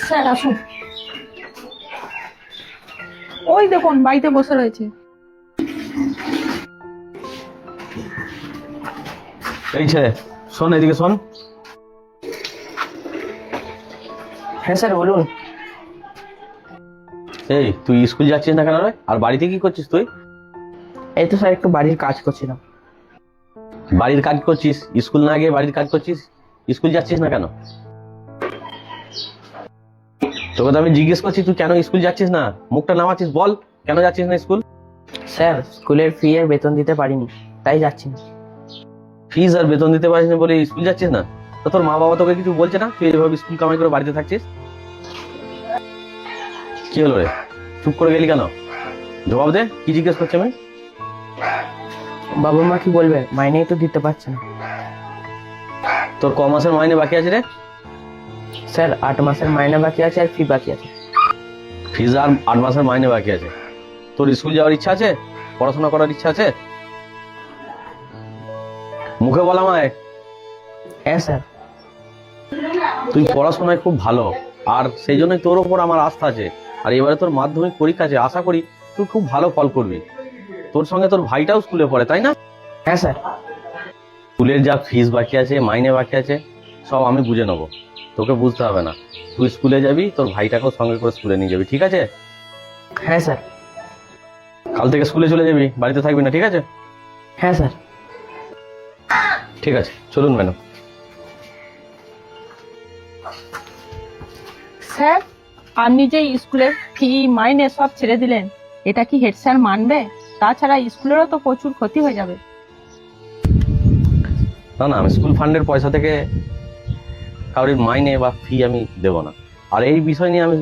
Sir আসুন। ওই দেখুন বাড়িতে বসে রয়েছে। এই ছেলে, শোন, এদিকে শোন। হ্যাঁ স্যার বলুন। এই, তুই স্কুল যাচ্ছিস না কেন রে? আর বাড়িতে কি করছিস তুই? এই তো স্যার একটু বাড়ির কাজ করছিলাম। বাড়ির কাজ করছিস, স্কুল না গিয়ে বাড়ির কাজ করছিস? স্কুল যাচ্ছিস না কেন? তোকে তো আমি জিজ্ঞেস করছি তুই কেন স্কুল যাচ্ছিস না, মুখটা নামাচ্ছিস, বল কেন যাচ্ছিস না স্কুল? স্যার স্কুলের ফি এর বেতন দিতে পারিনি, তাই যাচ্ছি না। ফিস আর বেতন দিতে পারিস না বলে স্কুল যাচ্ছিস না? তো তোর মা বাবা তোকে কিছু বলছে না তুই এভাবে স্কুল কামাই করে বাড়িতে থাকছিস? কি হলো রে, চুপ করে গেলি কেন? জবাব দে, কি জিজ্ঞেস করছি আমি? বাবা মা কি বলবে, মাইনেই তো দিতে পারছে না। তোর ক মাসের মাইনে বাকি আছে রে? স্যার 8 মাসের মাইনে বাকি আছে আর ফি বাকি আছে। ফিস আর 8 মাসের মাইনে বাকি আছে। তোর স্কুল যাওয়ার ইচ্ছা আছে? পড়াশোনা করার ইচ্ছা আছে? মুখে বলা আমায়। হ্যাঁ স্যার। তুই পড়াশোনায় খুব ভালো, আর সেই জন্যই তোর ওপর আমার আস্থা আছে। আর এবারে তোর মাধ্যমিক পরীক্ষা আছে, আশা করি তুই খুব ভালো ফল করবি। তোর সঙ্গে তোর ভাইটাও স্কুলে পড়ে, তাই না? হ্যাঁ স্যার। স্কুলের যা ফিস বাকি আছে, মাইনে বাকি আছে, সব আমি বুঝে নেবো, তোকে বুঝতে হবে না। তুই স্কুলে যাবি, তোর ভাইটাকেও সঙ্গে করে স্কুলে নিয়ে যাবি, ঠিক আছে? হ্যাঁ স্যার। কাল থেকে স্কুলে চলে যাবি, বাড়িতে থাকবি না, ঠিক আছে? হ্যাঁ স্যার। ঠিক আছে, চলুন ম্যাডাম। স্যার আপনি যে স্কুলের ফি মাইনে সব ছেড়ে দিলেন, এটা কি হেড স্যার মানবে? তাছাড়া স্কুলেরও তো প্রচুর ক্ষতি হয়ে যাবে। না না, আমি স্কুল ফান্ডের পয়সা থেকে কারোর মাইনে বা ফি আমি দেবো না। আর এই বিষয় নিয়ে আমি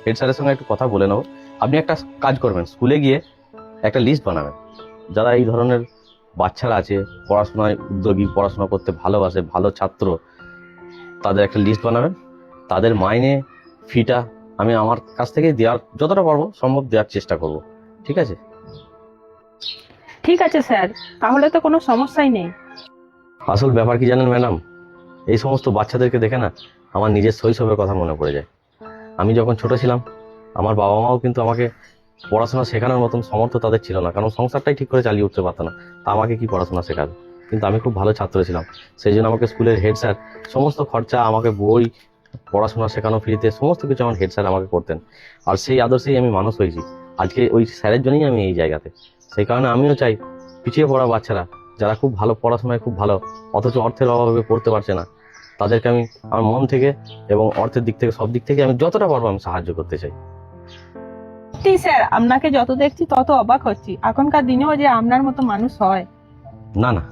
হেড স্যারের সঙ্গে একটু কথা বলে নেবো। আপনি একটা কাজ করবেন, স্কুলে গিয়ে একটা লিস্ট বানাবেন, যারা এই ধরনের বাচ্চারা আছে, পড়াশোনায় উদ্যোগী, পড়াশোনা করতে ভালোবাসে, ভালো ছাত্র, তাদের একটা লিস্ট বানাবেন। তাদের মাইনে ফিটা আমি আমার কাছ থেকে দেওয়ার যতটা পারবো সম্ভব দেওয়ার চেষ্টা করব, ঠিক আছে? ঠিক আছে স্যার, তাহলে তো কোনো সমস্যাই নেই। আসল ব্যাপার কি জানেন ম্যাডাম, এই সমস্ত বাচ্চাদেরকে দেখে না আমার নিজের শৈশবের কথা মনে পড়ে যায়। আমি যখন ছোট ছিলাম, আমার বাবা মাও কিন্তু আমাকে পড়াশোনা শেখানোর মতন সামর্থ্য তাদের ছিল না, কারণ সংসারটাই ঠিক করে চালিয়ে উঠতে পারতো না। তা আমাকে কি পড়াশোনা শেখাবে? কিন্তু আমি খুব ভালো ছাত্র ছিলাম, সেই জন্য আমাকে স্কুলের হেড স্যার সমস্ত খরচা, আমাকে বই, পড়াশোনা শেখানো ফ্রিতে, সমস্ত কিছু আমার হেড স্যার আমাকে করতেন। আর সেই আদর্শেই আমি মানুষ হয়েছি। আজকে ওই স্যারের জন্যই আমি এই জায়গাতে। সেই কারণে আমিও চাই পিছিয়ে পড়া বাচ্চারা, যারা খুব ভালো পড়াশোনায় খুব ভালো, অথচ অর্থের অভাবে পড়তে পারছে না, তাদেরকে আমি আমার মন থেকে এবং অর্থের দিক থেকে, সব দিক থেকে আমি যতটা পারবো আমি সাহায্য করতে চাই। সত্যি স্যার, আপনাকে যত দেখছি তত অবাক হচ্ছি, এখনকার দিনেও যে আপনার মতো মানুষ হয়। না না,